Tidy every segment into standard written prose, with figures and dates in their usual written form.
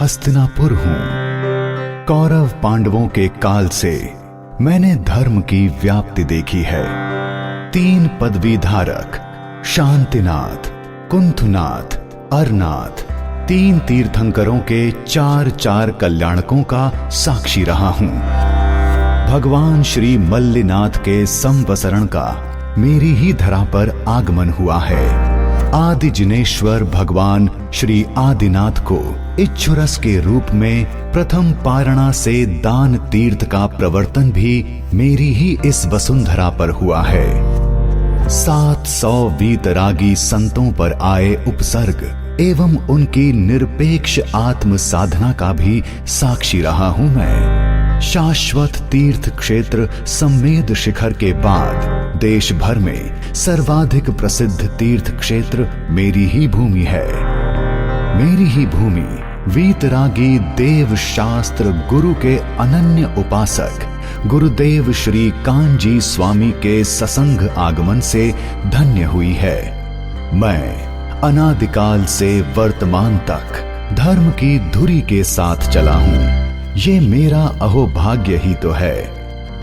हस्तिनापुर हूं। कौरव पांडवों के काल से मैंने धर्म की व्याप्ति देखी है। 3 पदवी धारक शांतिनाथ, कुंथनाथ, अरनाथ, 3 तीर्थंकरों के 4 कल्याणकों का साक्षी रहा हूं। भगवान श्री मल्लिनाथ के संवसरण का मेरी ही धरा पर आगमन हुआ है। आदि जिनेश्वर भगवान श्री आदिनाथ को इच्छुरस के रूप में प्रथम पारणा से दान तीर्थ का प्रवर्तन भी मेरी ही इस वसुंधरा पर हुआ है। 700 वीतरागी संतों पर आए उपसर्ग एवं उनकी निरपेक्ष आत्म साधना का भी साक्षी रहा हूं मैं। शाश्वत तीर्थ क्षेत्र सम्मेद शिखर के बाद देश भर में सर्वाधिक प्रसिद्ध तीर्थ क्षेत्र मेरी ही भूमि है। मेरी ही भूमि वीतरागी देव शास्त्र गुरु के अनन्य उपासक गुरुदेव श्री कांजी स्वामी के ससंग आगमन से धन्य हुई है। मैं अनादिकाल से वर्तमान तक धर्म की धुरी के साथ चला हूं। ये मेरा अहोभाग्य ही तो है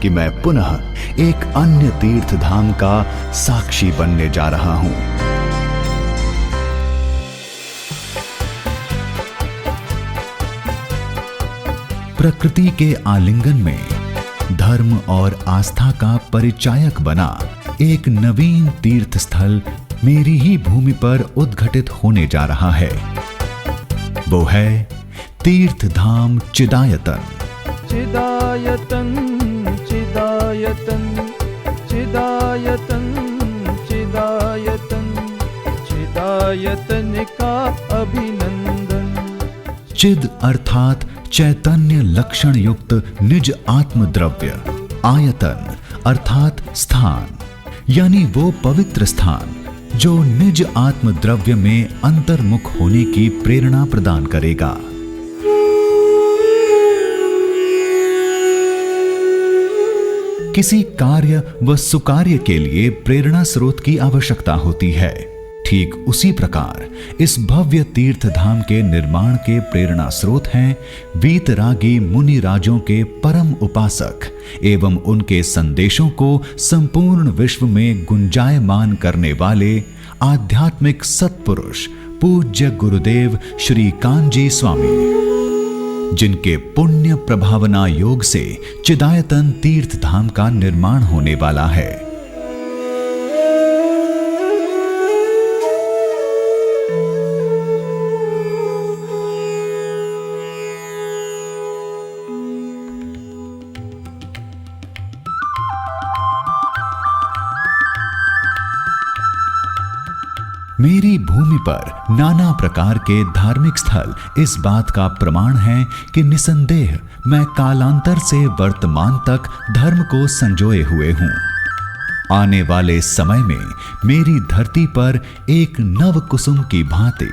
कि मैं पुनः एक अन्य तीर्थ धाम का साक्षी बनने जा रहा हूं। प्रकृति के आलिंगन में धर्म और आस्था का परिचायक बना एक नवीन तीर्थ स्थल मेरी ही भूमि पर उद्घटित होने जा रहा है। वो है तीर्थ धाम चिदायतन। चिदायतन चिदायतन चिदायतन चिदायतन चिदायतन का अभिनंदन। चिद अर्थात चैतन्य लक्षण युक्त निज आत्म द्रव्य, आयतन अर्थात स्थान, यानी वो पवित्र स्थान जो निज आत्म द्रव्य में अंतर्मुख होने की प्रेरणा प्रदान करेगा। किसी कार्य व सुकार्य के लिए प्रेरणा स्रोत की आवश्यकता होती है। ठीक उसी प्रकार इस भव्य तीर्थ धाम के निर्माण के प्रेरणा स्रोत हैं वीतरागी मुनि राजों के परम उपासक एवं उनके संदेशों को संपूर्ण विश्व में गुंजायमान करने वाले आध्यात्मिक सत्पुरुष पूज्य गुरुदेव श्री कांजी स्वामी, जिनके पुण्य प्रभावना योग से चिदायतन तीर्थ धाम का निर्माण होने वाला है। मेरी भूमि पर नाना प्रकार के धार्मिक स्थल इस बात का प्रमाण है कि निसंदेह मैं कालांतर से वर्तमान तक धर्म को संजोए हुए हूं। आने वाले समय में मेरी धरती पर एक नव कुसुम की भांति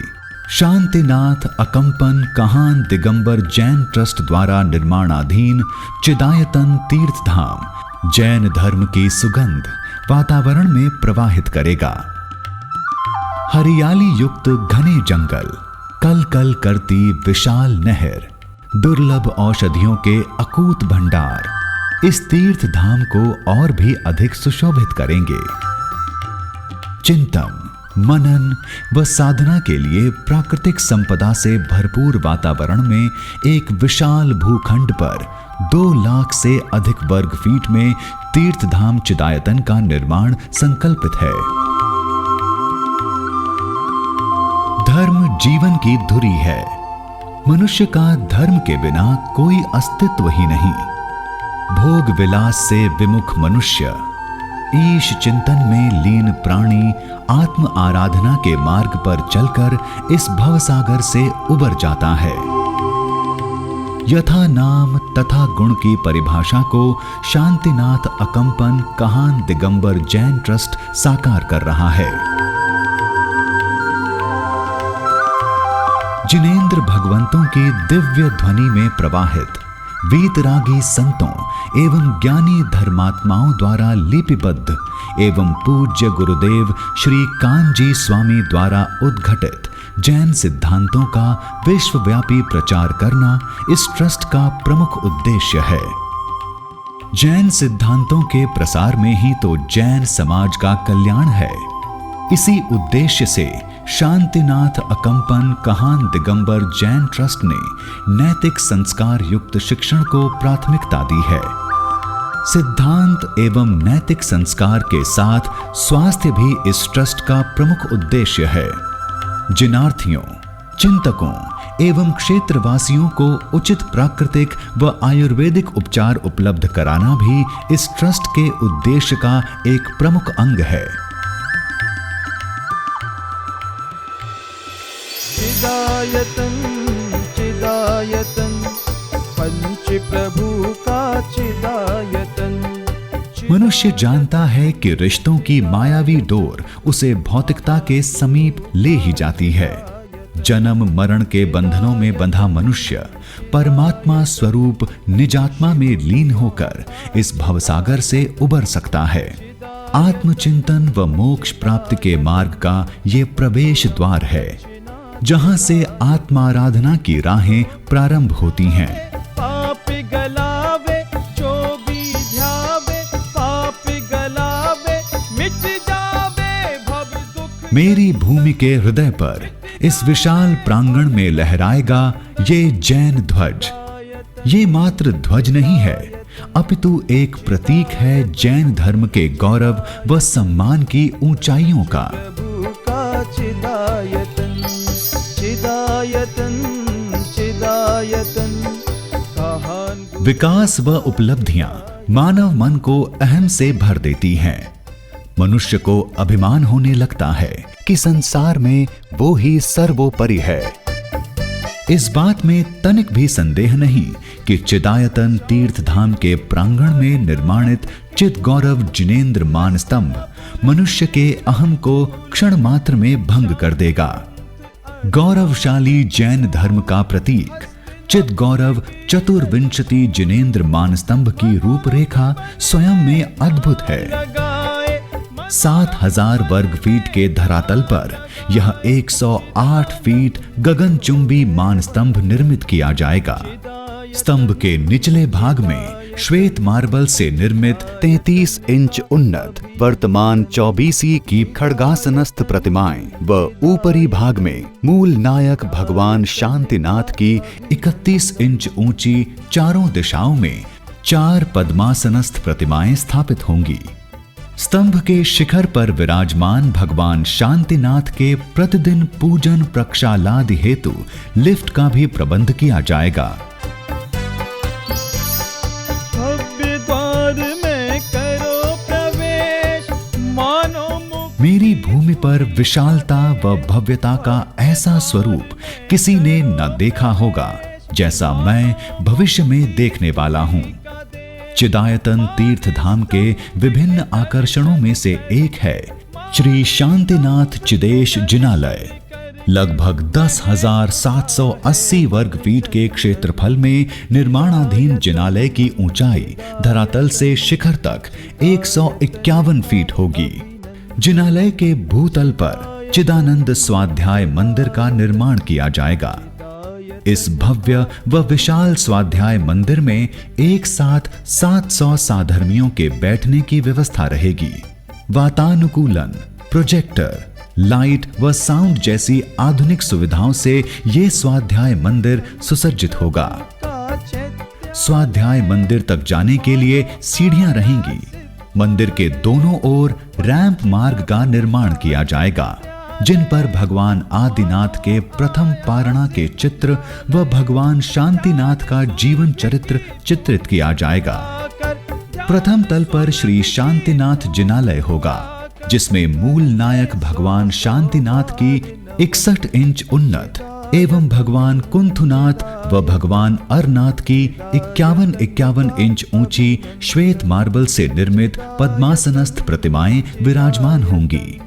शांतिनाथ अकंपन कहान दिगंबर जैन ट्रस्ट द्वारा निर्माणाधीन चिदायतन तीर्थ धाम जैन धर्म की सुगंध वातावरण में प्रवाहित करेगा। हरियाली युक्त घने जंगल, कल कल करती विशाल नहर, दुर्लभ औषधियों के अकूत भंडार इस तीर्थ धाम को और भी अधिक सुशोभित करेंगे। चिंतन, मनन व साधना के लिए प्राकृतिक संपदा से भरपूर वातावरण में एक विशाल भूखंड पर 2 लाख से अधिक वर्ग फीट में तीर्थ धाम चिदायतन का निर्माण संकल्पित है। धर्म जीवन की धुरी है। मनुष्य का धर्म के बिना कोई अस्तित्व ही नहीं। भोग विलास से विमुख मनुष्य, ईश चिंतन में लीन प्राणी आत्म आराधना के मार्ग पर चलकर इस भवसागर से उबर जाता है। यथा नाम तथा गुण की परिभाषा को शांतिनाथ अकंपन कहान दिगंबर जैन ट्रस्ट साकार कर रहा है। जिनेंद्र भगवंतों की दिव्य ध्वनि में प्रवाहित वीतरागी संतों एवं ज्ञानी धर्मात्माओं द्वारा लिपिबद्ध एवं पूज्य गुरुदेव श्री कांजी स्वामी द्वारा उद्घटित जैन सिद्धांतों का विश्वव्यापी प्रचार करना इस ट्रस्ट का प्रमुख उद्देश्य है। जैन सिद्धांतों के प्रसार में ही तो जैन समाज का कल्याण है। इसी उद्देश्य से शांतिनाथ अकंपन कहान दिगंबर जैन ट्रस्ट ने नैतिक संस्कार युक्त शिक्षण को प्राथमिकता दी है। सिद्धांत एवं नैतिक संस्कार के साथ स्वास्थ्य भी इस ट्रस्ट का प्रमुख उद्देश्य है। जिनार्थियों, चिंतकों एवं क्षेत्रवासियों को उचित प्राकृतिक व आयुर्वेदिक उपचार उपलब्ध कराना भी इस ट्रस्ट के उद्देश्य का एक प्रमुख अंग है। चिदायतन चिदायतन पंच प्रभु का चिदायतन। मनुष्य जानता है कि रिश्तों की मायावी डोर उसे भौतिकता के समीप ले ही जाती है। जन्म मरण के बंधनों में बंधा मनुष्य परमात्मा स्वरूप निजात्मा में लीन होकर इस भवसागर से उबर सकता है। आत्मचिंतन व मोक्ष प्राप्ति के मार्ग का ये प्रवेश द्वार है, जहां से आत्माराधना की राहें प्रारंभ होती हैं। पाप गलावे जो भी ध्यावे, पाप गलावे मिट जावे भव दुख। मेरी भूमि के हृदय पर इस विशाल प्रांगण में लहराएगा ये जैन ध्वज। ये मात्र ध्वज नहीं है, अपितु एक प्रतीक है जैन धर्म के गौरव व सम्मान की ऊंचाइयों का। प्रभु का चिदायतन चिदायतन चिदायतन कहान। विकास व उपलब्धियां मानव मन को अहम से भर देती हैं। मनुष्य को अभिमान होने लगता है कि संसार में वो ही सर्वोपरि है। इस बात में तनिक भी संदेह नहीं कि चिदायतन तीर्थ धाम के प्रांगण में निर्माणित चिद गौरव जिनेंद्र मान स्तंभ मनुष्य के अहम को क्षण मात्र में भंग कर देगा। गौरवशाली जैन धर्म का प्रतीक चिद गौरव चतुर्विंशति जिनेंद्र मान स्तंभ की रूपरेखा स्वयं में अद्भुत है। 7000 वर्ग फीट के धरातल पर यह 108 फीट गगनचुंबी मान स्तंभ निर्मित किया जाएगा। स्तंभ के निचले भाग में श्वेत मार्बल से निर्मित 33 इंच उन्नत वर्तमान 24 की खड्गासनस्थ प्रतिमाएं व ऊपरी भाग में मूल नायक भगवान शांतिनाथ की 31 इंच ऊंची चारों दिशाओं में 4 पद्मासनस्थ प्रतिमाएं स्थापित होंगी। स्तंभ के शिखर पर विराजमान भगवान शांतिनाथ के प्रतिदिन पूजन प्रक्षालादि हेतु लिफ्ट का भी प्रबंध किया जाएगा। भव्य द्वार में करो प्रवेश, मानो मुक्त। मेरी भूमि पर विशालता व भव्यता का ऐसा स्वरूप किसी ने न देखा होगा जैसा मैं भविष्य में देखने वाला हूं। चिदायतन तीर्थ धाम के विभिन्न आकर्षणों में से एक है श्री शांतिनाथ चिदेश जिनालय। लगभग 10,780 वर्ग फीट के क्षेत्रफल में निर्माणाधीन जिनालय की ऊंचाई धरातल से शिखर तक 151 फीट होगी। जिनालय के भूतल पर चिदानंद स्वाध्याय मंदिर का निर्माण किया जाएगा। इस भव्य व विशाल स्वाध्याय मंदिर में एक साथ 700 साधर्मियों के बैठने की व्यवस्था रहेगी। वातानुकूलन, प्रोजेक्टर, लाइट व साउंड जैसी आधुनिक सुविधाओं से ये स्वाध्याय मंदिर सुसज्जित होगा। स्वाध्याय मंदिर तक जाने के लिए सीढ़ियां रहेंगी। मंदिर के दोनों ओर रैंप मार्ग का निर्माण किया जाएगा, जिन पर भगवान आदिनाथ के प्रथम पारणा के चित्र व भगवान शांतिनाथ का जीवन चरित्र चित्रित किया जाएगा। प्रथम तल पर श्री शांतिनाथ जिनालय होगा, जिसमें मूल नायक भगवान शांतिनाथ की 61 इंच उन्नत एवं भगवान कुंथुनाथ व भगवान अरनाथ की 51 इंच ऊंची श्वेत मार्बल से निर्मित पद्मासनस्थ प्रतिमाएं विराजमान होंगी।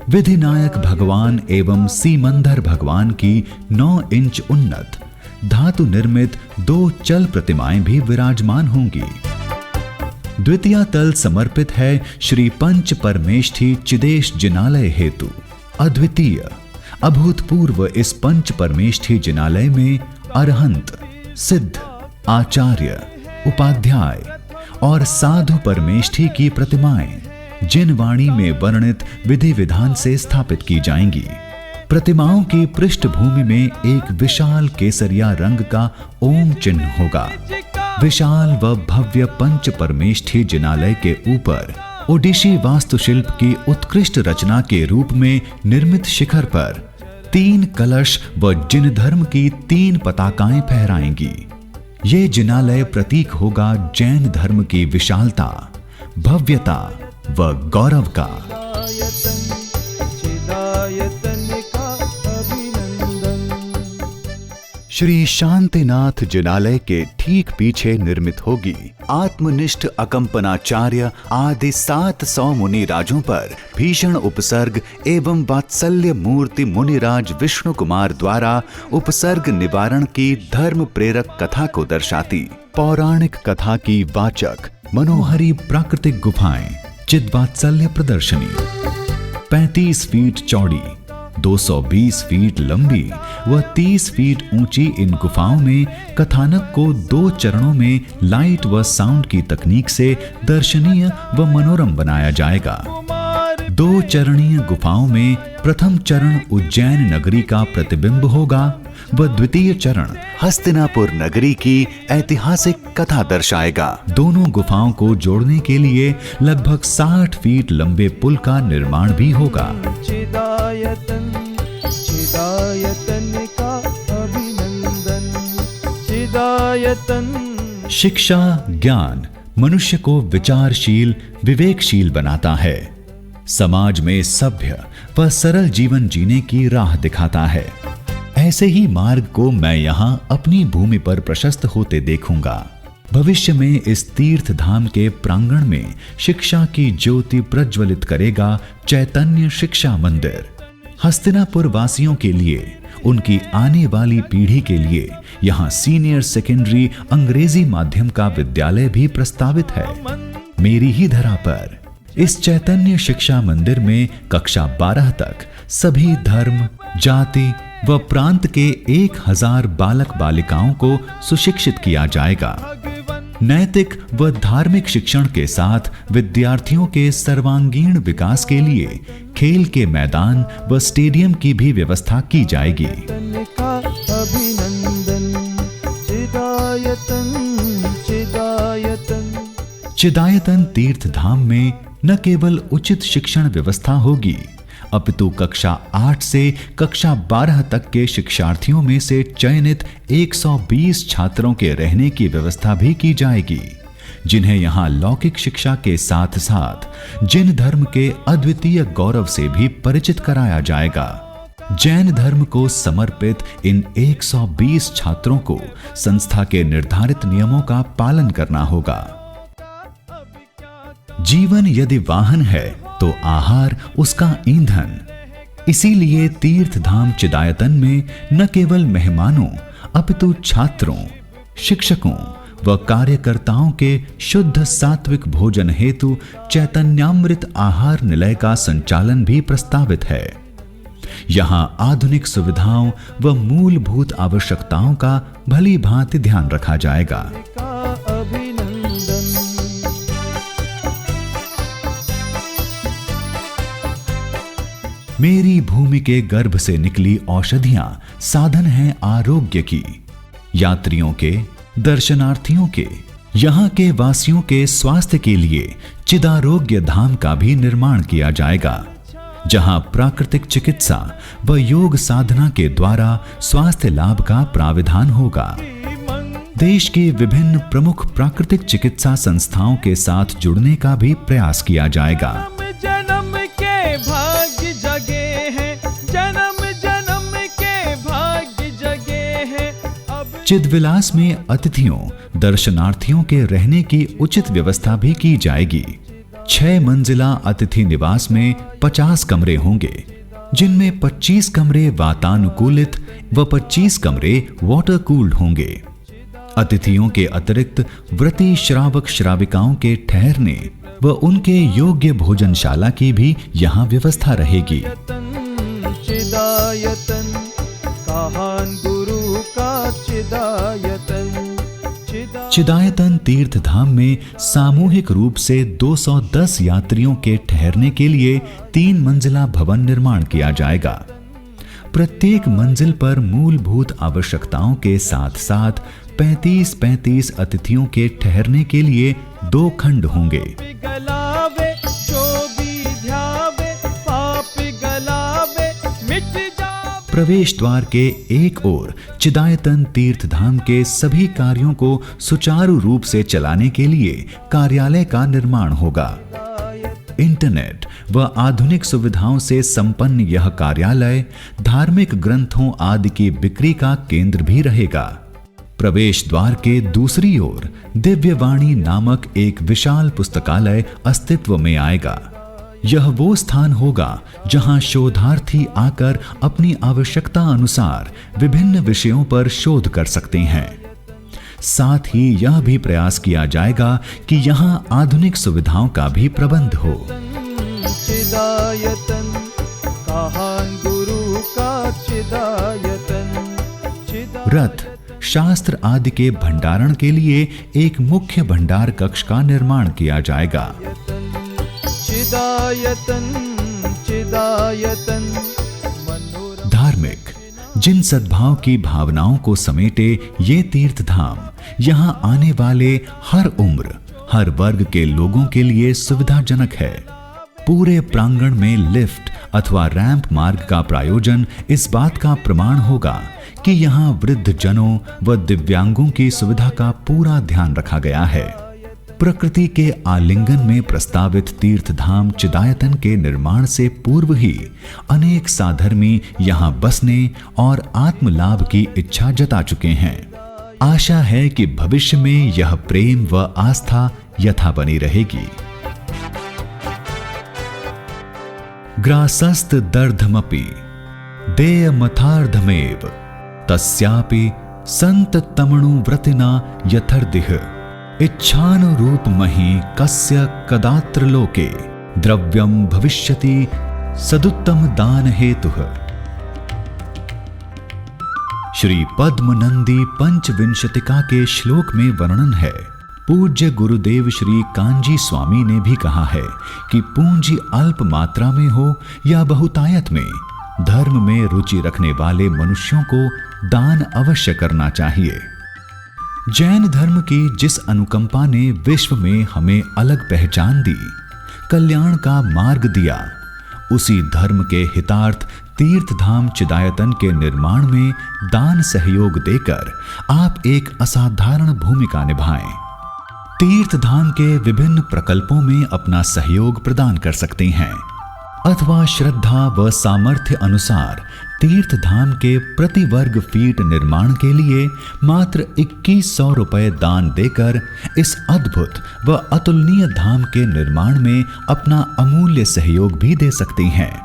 विधिनायक भगवान एवं सीमंदर भगवान की 9 इंच उन्नत धातु निर्मित 2 चल प्रतिमाएं भी विराजमान होंगी। द्वितीय तल समर्पित है श्री पंच परमेष्ठी चिदेश जिनालय हेतु। अद्वितीय अभूतपूर्व इस पंच परमेष्ठी जिनालय में अरहंत, सिद्ध, आचार्य, उपाध्याय और साधु परमेष्ठी की प्रतिमाएं जिन वाणी में वर्णित विधि विधान से स्थापित की जाएंगी। प्रतिमाओं की पृष्ठभूमि में एक विशाल केसरिया रंग का ओम चिन्ह होगा। विशाल व भव्य पंच परमेष्ठी जिनालय के ऊपर ओडिशी वास्तुशिल्प की उत्कृष्ट रचना के रूप में निर्मित शिखर पर 3 कलश व जिन धर्म की 3 पताकाएं फहराएंगी। ये जिनालय प्रतीक होगा जैन धर्म की विशालता, भव्यता व गौरव का। श्री शांतिनाथ जिनालय के ठीक पीछे निर्मित होगी आत्मनिष्ठ अकंपनाचार्य आदि 700 मुनि राजों पर भीषण उपसर्ग एवं वात्सल्य मूर्ति मुनिराज विष्णु कुमार द्वारा उपसर्ग निवारण की धर्म प्रेरक कथा को दर्शाती पौराणिक कथा की वाचक मनोहरी प्राकृतिक गुफाएं चिद्वात्सल्य प्रदर्शनी 35 फीट चौड़ी, 220 फीट लंबी व 30 फीट ऊंची इन गुफाओं में कथानक को 2 चरणों में लाइट व साउंड की तकनीक से दर्शनीय व मनोरम बनाया जाएगा। 2 चरणीय गुफाओं में प्रथम चरण उज्जैन नगरी का प्रतिबिंब होगा व द्वितीय चरण हस्तिनापुर नगरी की ऐतिहासिक कथा दर्शाएगा। दोनों गुफाओं को जोड़ने के लिए लगभग 60 फीट लंबे पुल का निर्माण भी होगा। चिदायतन चिदायतन का अभिनंदन, चिदायतन। शिक्षा ज्ञान मनुष्य को विचारशील विवेकशील बनाता है, समाज में सभ्य व सरल जीवन जीने की राह दिखाता है। ऐसे ही मार्ग को मैं यहाँ अपनी भूमि पर प्रशस्त होते देखूंगा। भविष्य में इस तीर्थ धाम के प्रांगण में शिक्षा की ज्योति प्रज्वलित करेगा चैतन्य शिक्षा मंदिर। हस्तिनापुर वासियों के लिए, उनकी आने वाली पीढ़ी के लिए यहाँ सीनियर सेकेंडरी अंग्रेजी माध्यम का विद्यालय भी प्रस्तावित है। मेरी ही धरा पर इस चैतन्य शिक्षा मंदिर में कक्षा 12 तक सभी धर्म, जाति व प्रांत के 1000 बालक बालिकाओं को सुशिक्षित किया जाएगा। नैतिक व धार्मिक शिक्षण के साथ विद्यार्थियों के सर्वांगीण विकास के लिए खेल के मैदान व स्टेडियम की भी व्यवस्था की जाएगी। चिदायतन तीर्थ धाम में न केवल उचित शिक्षण व्यवस्था होगी, अपितु कक्षा 8 से कक्षा 12 तक के शिक्षार्थियों में से चयनित 120 छात्रों के रहने की व्यवस्था भी की जाएगी, जिन्हें यहाँ लौकिक शिक्षा के साथ साथ जिन धर्म के अद्वितीय गौरव से भी परिचित कराया जाएगा। जैन धर्म को समर्पित इन 120 छात्रों को संस्था के निर्धारित नियमों का पालन करना होगा। जीवन यदि वाहन है तो आहार उसका ईंधन। इसीलिए तीर्थ धाम चिदायतन में न केवल मेहमानों अपितु छात्रों, शिक्षकों व कार्यकर्ताओं के शुद्ध सात्विक भोजन हेतु चैतन्यामृत आहार निलय का संचालन भी प्रस्तावित है। यहाँ आधुनिक सुविधाओं व मूलभूत आवश्यकताओं का भली भांति ध्यान रखा जाएगा। मेरी भूमि के गर्भ से निकली औषधियां साधन हैं आरोग्य की। यात्रियों के, दर्शनार्थियों के, यहाँ के वासियों के स्वास्थ्य के लिए चिदारोग्य धाम का भी निर्माण किया जाएगा, जहां प्राकृतिक चिकित्सा व योग साधना के द्वारा स्वास्थ्य लाभ का प्राविधान होगा। देश की विभिन्न प्रमुख प्राकृतिक चिकित्सा संस्थाओं के साथ जुड़ने का भी प्रयास किया जाएगा। जन्म के भाग्य जगे हैं, जन्म जन्म के भाग्य जगे हैं। अब चिदविलास में अतिथियों, दर्शनार्थियों के रहने की उचित व्यवस्था भी की जाएगी। 6 मंजिला अतिथि निवास में 50 कमरे होंगे, जिनमें 25 कमरे वातानुकूलित व 25 कमरे वाटर कूल्ड होंगे। अतिथियों के अतिरिक्त व्रती श्रावक श्राविकाओं के ठहरने व उनके योग्य भोजनशाला की भी यहाँ व्यवस्था रहेगी। चिदायतन, कहान गुरु का चिदायतन। चिदायतन तीर्थ धाम में सामूहिक रूप से 210 यात्रियों के ठहरने के लिए 3 मंजिला भवन निर्माण किया जाएगा। प्रत्येक मंजिल पर मूलभूत आवश्यकताओं के साथ साथ 35-35 अतिथियों के ठहरने के लिए 2 खंड होंगे। प्रवेश द्वार के एक ओर चिदायतन तीर्थ धाम के सभी कार्यों को सुचारू रूप से चलाने के लिए कार्यालय का निर्माण होगा। इंटरनेट व आधुनिक सुविधाओं से संपन्न यह कार्यालय धार्मिक ग्रंथों आदि की बिक्री का केंद्र भी रहेगा। प्रवेश द्वार के दूसरी ओर दिव्यवाणी नामक एक विशाल पुस्तकालय अस्तित्व में आएगा। यह वो स्थान होगा जहां शोधार्थी आकर अपनी आवश्यकता अनुसार विभिन्न विषयों पर शोध कर सकते हैं। साथ ही यह भी प्रयास किया जाएगा कि यहां आधुनिक सुविधाओं का भी प्रबंध हो। चिदायतन, कहान गुरु का चिदायतन। रथ, शास्त्र आदि के भंडारण के लिए एक मुख्य भंडार कक्ष का निर्माण किया जाएगा। चिदायतन, चिदायतन। धार्मिक जिन सद्भाव की भावनाओं को समेटे ये तीर्थ धाम यहाँ आने वाले हर उम्र, हर वर्ग के लोगों के लिए सुविधाजनक है। पूरे प्रांगण में लिफ्ट अथवा रैंप मार्ग का प्रायोजन इस बात का प्रमाण होगा कि यहाँ वृद्ध जनों व दिव्यांगों की सुविधा का पूरा ध्यान रखा गया है। प्रकृति के आलिंगन में प्रस्तावित तीर्थ धाम चिदायतन के निर्माण से पूर्व ही अनेक साधर्मी यहाँ बसने और आत्मलाभ की इच्छा जता चुके हैं। आशा है कि भविष्य में यह प्रेम व आस्था यथा बनी रहेगी। ग्रासस्त दर्धमपि देयमथार्धमेव तस्यापि संत तमणु व्रतिना यथर्दिह इच्छानुरूप महि कस्य कदात्र लोके द्रव्यम भविष्यति सदुत्तम दान हेतुः। श्री पद्मनंदी पंचविंशतिका के श्लोक में वर्णन है। पूज्य गुरुदेव श्री कांजी स्वामी ने भी कहा है कि पूंजी अल्प मात्रा में हो या बहुतायत में, धर्म में रुचि रखने वाले मनुष्यों को दान अवश्य करना चाहिए। जैन धर्म की जिस अनुकंपा ने विश्व में हमें अलग पहचान दी, कल्याण का मार्ग दिया, उसी धर्म के हितार्थ तीर्थ धाम चिदायतन के निर्माण में दान सहयोग देकर आप एक असाधारण भूमिका निभाएं। तीर्थ धाम के विभिन्न प्रकल्पों में अपना सहयोग प्रदान कर सकते हैं अथवा श्रद्धा व सामर्थ्य अनुसार तीर्थ धाम के प्रति वर्ग फीट निर्माण के लिए मात्र 2100 रुपए दान देकर इस अद्भुत व अतुलनीय धाम के निर्माण में अपना अमूल्य सहयोग भी दे सकते हैं।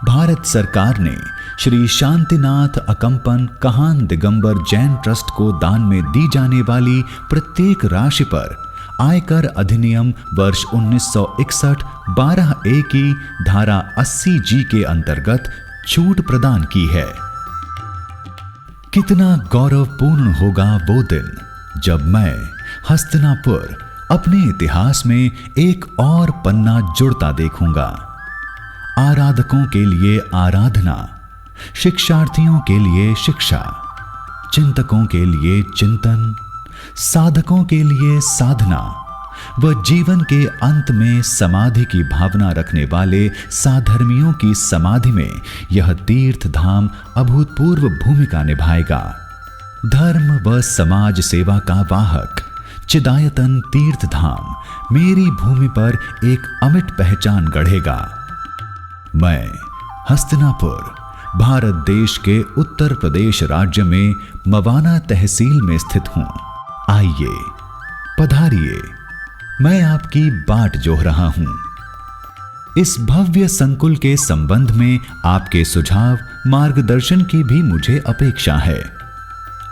भारत सरकार ने श्री शांतिनाथ अकंपन कहान दिगंबर जैन ट्रस्ट को दान में दी जाने वाली प्रत्येक राशि पर आयकर अधिनियम वर्ष 1961 12A की धारा 80G के अंतर्गत छूट प्रदान की है। कितना गौरवपूर्ण होगा वो दिन जब मैं हस्तिनापुर अपने इतिहास में एक और पन्ना जुड़ता देखूंगा। आराधकों के लिए आराधना, शिक्षार्थियों के लिए शिक्षा, चिंतकों के लिए चिंतन, साधकों के लिए साधना व जीवन के अंत में समाधि की भावना रखने वाले साधर्मियों की समाधि में यह तीर्थ धाम अभूतपूर्व भूमिका निभाएगा। धर्म व समाज सेवा का वाहक चिदायतन तीर्थ धाम मेरी भूमि पर एक अमिट पहचान गढ़ेगा। मैं हस्तिनापुर भारत देश के उत्तर प्रदेश राज्य में मवाना तहसील में स्थित हूं। आइए, पधारिए, मैं आपकी बाट जोह रहा हूं। इस भव्य संकुल के संबंध में आपके सुझाव, मार्गदर्शन की भी मुझे अपेक्षा है।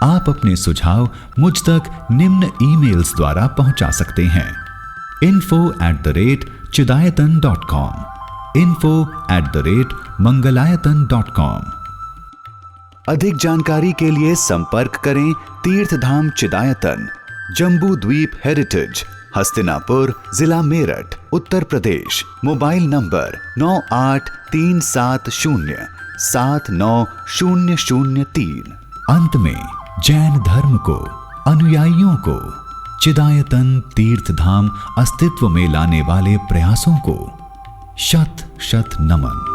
आप अपने सुझाव मुझ तक निम्न ईमेल्स द्वारा पहुंचा सकते हैं: info@chidayatan.com, info@mangalayatan.com, अधिक जानकारी के लिए संपर्क करें तीर्थधाम चिदायतन, जम्बू द्वीप हेरिटेज, हस्तिनापुर, जिला मेरठ, उत्तर प्रदेश। Mobile number 9837079003। अंत में जैन धर्म को, अनुयायियों को, चिदायतन तीर्थधाम अस्तित्व में लाने वाले प्रयासों को शत शत नमन।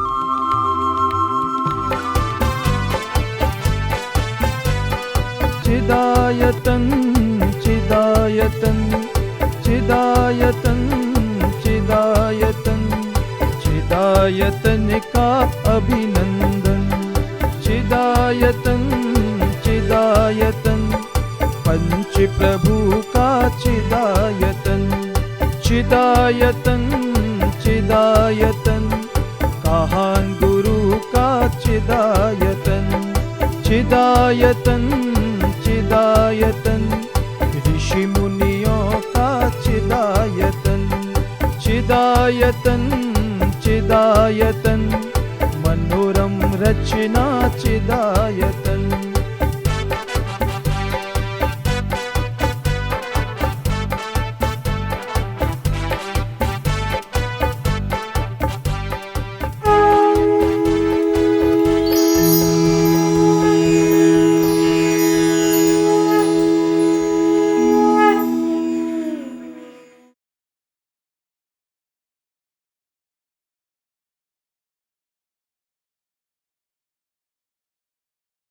चिदायतन चिदायतन चिदायतन चिदायतन चिदायतन का अभिनंदन। चिदायतन चिदायतन पंच प्रभु का चिदायतन। चिदायतन चिदायतन काहान गुरु का चिदायतन। चिदायतन चिदायतन ऋषि मुनियों का चिदायतन। चिदायतन चिदायतन मनोरम रचना चिदायतन।